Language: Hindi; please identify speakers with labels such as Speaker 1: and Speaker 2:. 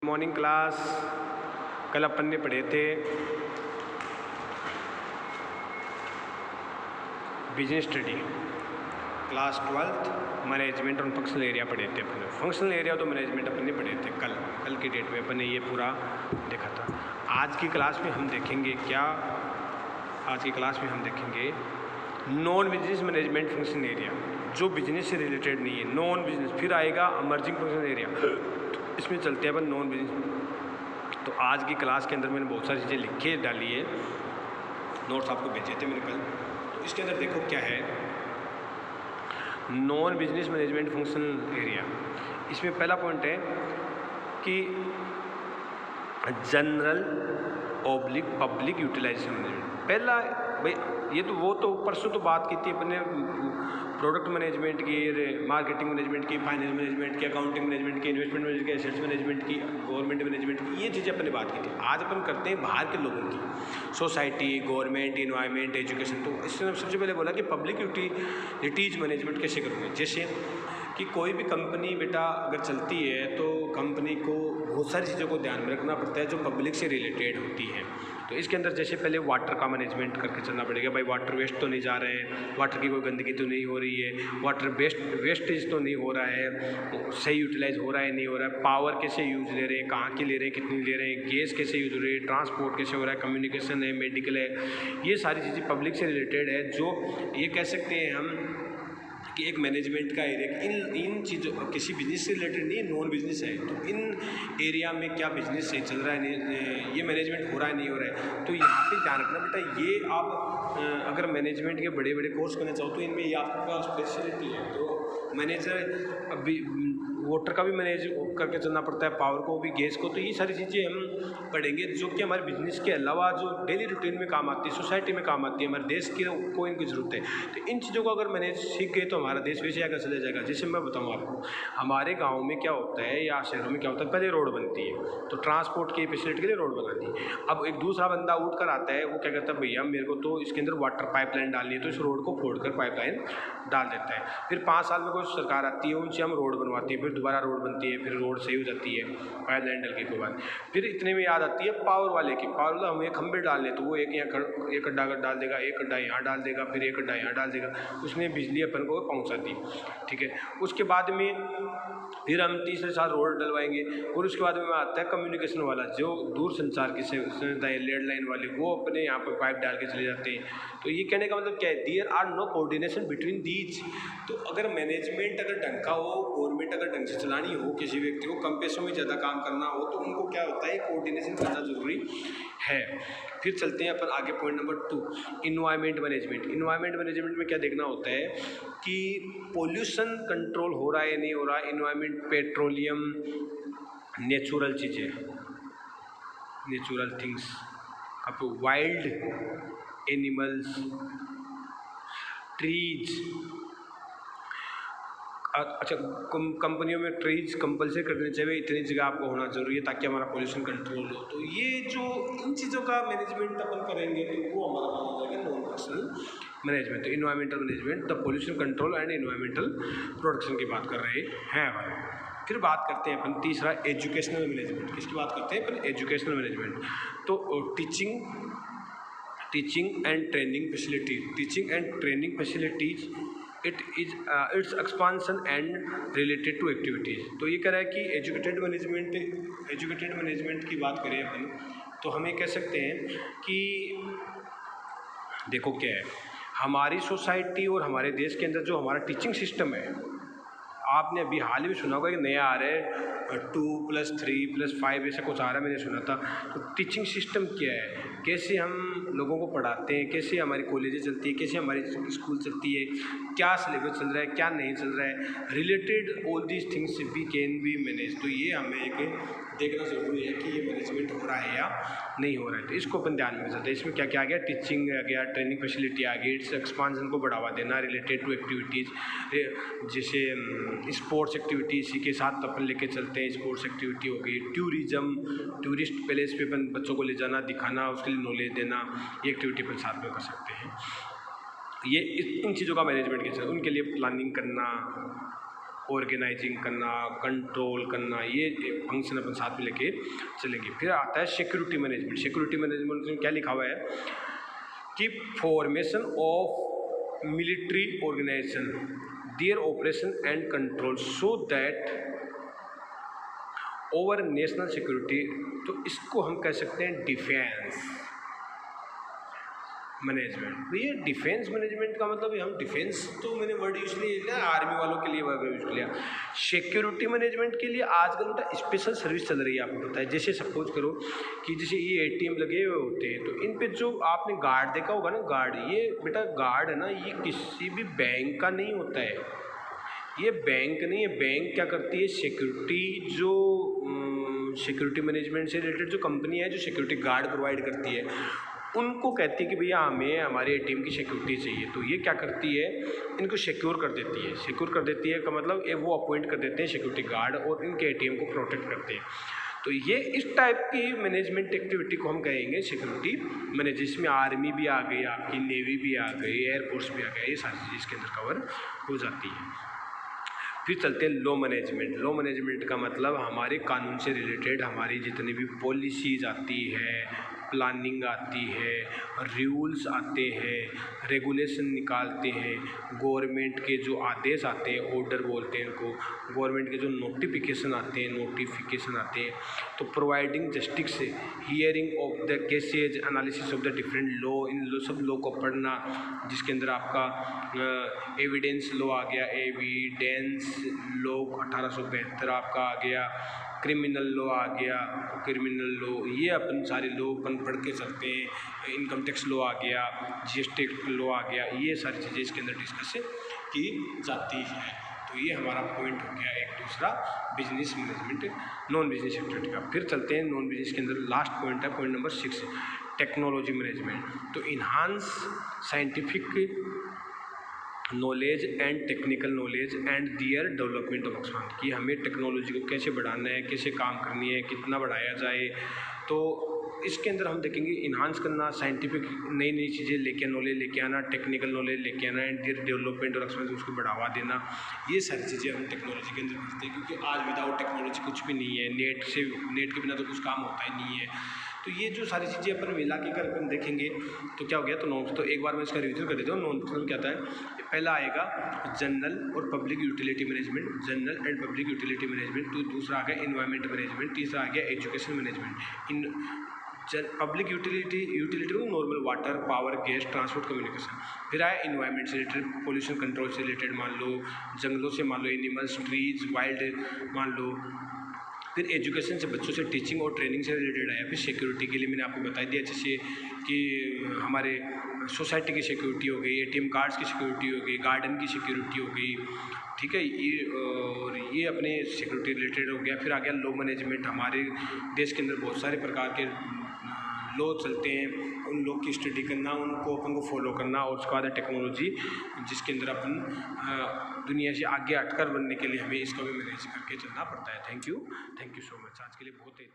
Speaker 1: Morning class. कल अपन ने पढ़े थे business study class 12th management और फंक्शनल एरिया पढ़े थे अपन। फंक्शनल एरिया तो मैनेजमेंट अपन ने पढ़े थे कल की डेट में अपन ने ये पूरा देखा था। आज की क्लास में हम देखेंगे क्या, आज की क्लास में हम देखेंगे non business management function area, जो बिजनेस से रिलेटेड नहीं है, नॉन बिजनेस। फिर आएगा इमर्जिंग फंक्शन एरिया, इसमें चलते हैं अपन नॉन बिजनेस। तो आज की क्लास के अंदर मैंने बहुत सारी चीज़ें लिख के डाली है, नोट्स आपको भेजे थे मैंने कल। तो इसके अंदर देखो क्या है, non business management functional area. इसमें पहला पॉइंट है कि जनरल पब्लिक यूटिलाइजेशन मैनेजमेंट। पहला भाई ये तो वो तो परसों तो बात की थी अपने प्रोडक्ट मैनेजमेंट की, मार्केटिंग मैनेजमेंट की, फाइनेंस मैनेजमेंट की, अकाउंटिंग मैनेजमेंट की, इन्वेस्टमेंट मैनेजमेंट की, एसेट्स मैनेजमेंट की, गवर्नमेंट मैनेजमेंट की, ये चीज़ें अपन ने बात की थी। आज अपन करते हैं बाहर के लोगों की, सोसाइटी, गवर्नमेंट, इन्वायरमेंट, एजुकेशन। तो इससे सबसे पहले बोला कि पब्लिक यूटिलिटीज़ मैनेजमेंट कैसे करोगे। जैसे कि कोई भी कंपनी बेटा अगर चलती है तो कंपनी को बहुत सारी चीज़ों को ध्यान में रखना पड़ता है जो पब्लिक से रिलेटेड होती है। तो इसके अंदर जैसे पहले वाटर का मैनेजमेंट करके चलना पड़ेगा। भाई वाटर वेस्ट तो नहीं जा रहे हैं, वाटर की कोई गंदगी तो नहीं हो रही है, वाटर वेस्टेज तो नहीं हो रहा है, सही यूटिलाइज हो रहा है नहीं हो रहा है, पावर कैसे यूज ले रहे हैं, कहाँ की ले रहे हैं, कितनी ले रहे हैं, गैस कैसे यूज हो रही है, ट्रांसपोर्ट कैसे हो रहा है, कम्युनिकेशन है, मेडिकल है, ये सारी चीज़ें पब्लिक से रिलेटेड है। जो ये कह सकते हैं हम कि एक मैनेजमेंट का एरिया इन चीज़ों, किसी बिजनेस से रिलेटेड नहीं, नॉन बिजनेस है तो इन एरिया में क्या बिजनेस से चल रहा है, नहीं ये मैनेजमेंट हो रहा है नहीं हो रहा है। तो यहाँ पे ध्यान रखना बेटा, ये आप अगर मैनेजमेंट के बड़े बड़े कोर्स करना चाहो तो इनमें ये आपके पास स्पेशलिटी है। तो मैनेजर अभी वाटर का भी मैनेज करके चलना पड़ता है, पावर को भी, गैस को। तो ये सारी चीज़ें हम पढ़ेंगे जो कि हमारे बिजनेस के अलावा जो डेली रूटीन में काम आती है, सोसाइटी में काम आती है, हमारे देश की को इनकी ज़रूरत है। तो इन चीज़ों को अगर मैनेज सीख गए तो हमारा देश वैसे आगे चले जाएगा। जैसे मैं बताऊँ आपको, हमारे गाँव में क्या होता है या शहरों में क्या होता है, पहले रोड बनती है तो ट्रांसपोर्ट की फैसिलिटी के लिए रोड बनाती है। अब एक दूसरा बंदा उठ कर आता है, वो क्या कहता है, भैया मेरे को तो इसके अंदर वाटर पाइपलाइन डालनी है, तो इस रोड को फोड़ कर पाइपलाइन डाल देता है। फिर 5 साल में कोई सरकार आती है, उनसे हम रोड बनवाती है, फिर दोबारा रोड बनती है, फिर रोड सही हो जाती है पाइपलाइन डलने के बाद। फिर इतने में याद आती है पावर वाले की, पावर वाला हमें खंभे डालने, तो वो एक यहाँ एक गड्ढा डाल देगा, एक गड्ढा यहाँ डाल देगा, फिर एक गड्ढा यहाँ डाल देगा, उसमें बिजली अपन को पहुँचा दी। ठीक है, उसके बाद में फिर हम तीसरे साल रोड डलवाएंगे। और उसके बाद में आता है कम्युनिकेशन वाला, जो दूर संचार की सुविधाएं, लैंडलाइन वाले, वो अपने यहाँ पर पाइप डाल के चले जाते हैं। तो ये कहने का मतलब क्या है, there are no coordination between these. तो अगर मैनेजमेंट अगर ढंग का हो, गवर्नमेंट अगर ढंग से चलानी हो, किसी व्यक्ति को कम पैसों में ज़्यादा काम करना हो, तो उनको क्या होता है, कोऑर्डिनेशन करना जरूरी है। फिर चलते हैं अपन आगे, point number 2, environment management. Environment management में क्या देखना होता है कि पोल्यूशन कंट्रोल हो रहा है नहीं हो रहा है। इन्वायरमेंट, पेट्रोलियम, नेचुरल चीज़ें, नेचुरल थिंग्स, अब वाइल्ड एनिमल्स, ट्रीज। अच्छा, कंपनियों में ट्रीज कंपल्सरी करने चाहिए, इतनी जगह आपको होना जरूरी है ताकि हमारा पोल्यूशन कंट्रोल हो। तो ये जो इन चीज़ों का मैनेजमेंट अपन करेंगे तो वो हमारा काम हो जाएगा नॉन पर्सनल मैनेजमेंट। तो environmental management, the pollution control and environmental protection की बात कर रहे हैं अपन। फिर बात करते हैं अपन तीसरा, एजुकेशनल मैनेजमेंट। किसकी बात करते हैं अपन, एजुकेशनल मैनेजमेंट। तो teaching and training facilities, its expansion and related to activities. तो ये कह रहा है कि एजुकेटेड मैनेजमेंट की बात करें अपन तो हम ये कह सकते हैं कि देखो क्या है, हमारी सोसाइटी और हमारे देश के अंदर जो हमारा टीचिंग सिस्टम है, आपने अभी हाल ही में सुना होगा कि नया आ रहा है 2+3+5 ऐसा कुछ आ रहा है, मैंने सुना था। तो टीचिंग सिस्टम क्या है, कैसे हम लोगों को पढ़ाते हैं, कैसे हमारी कॉलेजें चलती है, कैसे हमारी स्कूल चलती है, क्या सिलेबस चल रहा है, क्या नहीं चल रहा है, related all these things we can be manage. तो ये हमें एक देखना ज़रूरी है कि ये मैनेजमेंट हो रहा है या नहीं हो रहा है। तो इसको अपन ध्यान में चलते हैं। इसमें क्या क्या आ गया, टीचिंग आ गया, ट्रेनिंग फैसिलिटी आ गई, इट्स एक्सपांसन को बढ़ावा देना, रिलेटेड टू एक्टिविटीज़, जैसे स्पोर्ट्स एक्टिविटी इसी के साथ अपन लेके चलते हैं। स्पोर्ट्स एक्टिविटी हो गई, टूरिज्म, टूरिस्ट प्लेस पे अपन बच्चों को ले जाना, दिखाना, उसके लिए नॉलेज देना, ये एक्टिविटी अपन साथ में कर सकते हैं। ये इन चीज़ों का मैनेजमेंट कैसे, उनके लिए प्लानिंग करना, ऑर्गेनाइजिंग करना, कंट्रोल करना, ये फंक्शन अपन साथ में लेके चलेंगे। फिर आता है सिक्योरिटी मैनेजमेंट। सिक्योरिटी मैनेजमेंट में क्या लिखा हुआ है कि formation of military organisation, their operation and control so that over national security. तो इसको हम कह सकते हैं डिफेंस मैनेजमेंट। तो ये डिफेंस मैनेजमेंट का मतलब हम डिफेंस, तो मैंने वर्ड यूज लिया आर्मी वालों के लिए वर्ड यूज किया। सिक्योरिटी मैनेजमेंट के लिए आजकल बेटा स्पेशल सर्विस चल रही है, आपको पता है। जैसे सपोज करो कि जैसे ये ATM लगे हुए होते हैं, तो इन पे जो आपने गार्ड देखा होगा ना, गार्ड, ये बेटा गार्ड है ना, ये किसी भी बैंक का नहीं होता है, ये बैंक नहीं है। बैंक क्या करती है, सिक्योरिटी, जो सिक्योरिटी मैनेजमेंट से रिलेटेड जो कंपनी है जो सिक्योरिटी गार्ड प्रोवाइड करती है, उनको कहती है कि भैया हमें हमारे ATM की सिक्योरिटी चाहिए। तो ये क्या करती है, इनको सिक्योर कर देती है। सिक्योर कर देती है का मतलब वो अपॉइंट कर देते हैं सिक्योरिटी गार्ड और इनके ATM को प्रोटेक्ट करते हैं। तो ये इस टाइप की मैनेजमेंट एक्टिविटी को हम कहेंगे सिक्योरिटी मैनेज। जिसमें आर्मी भी आ गई, आपकी नेवी भी आ गई, एयरफोर्स भी आ गई, ये सारी चीज़ इसके अंदर कवर हो जाती है। फिर चलते हैं लॉ मैनेजमेंट। लॉ मैनेजमेंट का मतलब हमारे कानून से रिलेटेड हमारी जितनी भी पॉलिसीज आती है, प्लानिंग आती है, रूल्स आते हैं, रेगुलेशन निकालते हैं, गवर्नमेंट के जो आदेश आते हैं, ऑर्डर बोलते हैं इनको, गवर्नमेंट के जो नोटिफिकेशन आते हैं, तो providing justice, hearing of the cases, analysis of the different law, इन सब लॉ को पढ़ना, जिसके अंदर आपका एविडेंस लॉ आ गया, एविडेंस लॉ 1872 आपका आ गया, क्रिमिनल लॉ आ गया, क्रिमिनल लॉ, ये अपन सारे लॉ अपन पढ़ के चलते हैं। इनकम टैक्स लॉ आ गया, GST लॉ आ गया, ये सारी चीज़ें इसके अंदर डिस्कस की जाती है। तो ये हमारा पॉइंट हो गया एक दूसरा business management, non business activity का। फिर चलते हैं नॉन बिजनेस के अंदर, लास्ट पॉइंट है पॉइंट नंबर 6, टेक्नोलॉजी मैनेजमेंट। तो enhance scientific knowledge and technical knowledge and their development of expand, कि हमें टेक्नोलॉजी को कैसे बढ़ाना है, कैसे काम करनी है, कितना बढ़ाया जाए। तो इसके अंदर हम देखेंगे इन्हांस करना, साइंटिफिक नई नई चीज़ें लेके नॉलेज लेके आना, टेक्निकल नॉलेज लेके आना एंड दियर डेवलपमेंट और एक्सपांड, उसको बढ़ावा देना। ये सारी चीज़ें हम टेक्नोलॉजी के अंदर करते हैं, क्योंकि आज विदाउट टेक्नोलॉजी कुछ भी नहीं है। नेट के बिना तो कुछ काम होता ही नहीं है। तो ये जो सारी चीज़ें अपन मिला के कर अपन देखेंगे तो क्या हो गया। तो एक बार मैं इसका रिविजन कर देता हूँ। नॉन क्या आता है, पहला आएगा जनरल और public utility management, general and public utility management. तो दूसरा आ गया इन्वायरमेंट मैनेजमेंट, तीसरा आ गया education management. In public utility normal water, power, gas, transport, communication. फिर आया इन्वायरमेंट से रिलेटेड, पोल्यूशन कंट्रोल से रिलेटेड, मान लो जंगलों से, मान लो एनिमल्स, ट्रीज, वाइल्ड, मान लो। फिर एजुकेशन से बच्चों से टीचिंग और ट्रेनिंग से रिलेटेड आया। फिर सिक्योरिटी के लिए मैंने आपको बता दिया, जैसे कि हमारे सोसाइटी की सिक्योरिटी हो गई, ATM कार्ड्स की सिक्योरिटी हो गई, गार्डन की सिक्योरिटी हो गई, ठीक है। ये अपने सिक्योरिटी रिलेटेड हो गया। फिर आ गया लॉ मैनेजमेंट। हमारे देश के अंदर बहुत सारे प्रकार के लॉ चलते हैं, उन लॉ की स्टडी करना, उनको अपन को फॉलो करना। और उसके बाद है टेक्नोलॉजी, जिसके अंदर अपन दुनिया से आगे हटकर बनने के लिए हमें इसको भी मैनेज करके चलना पड़ता है। Thank you so much. आज के लिए बहुत ही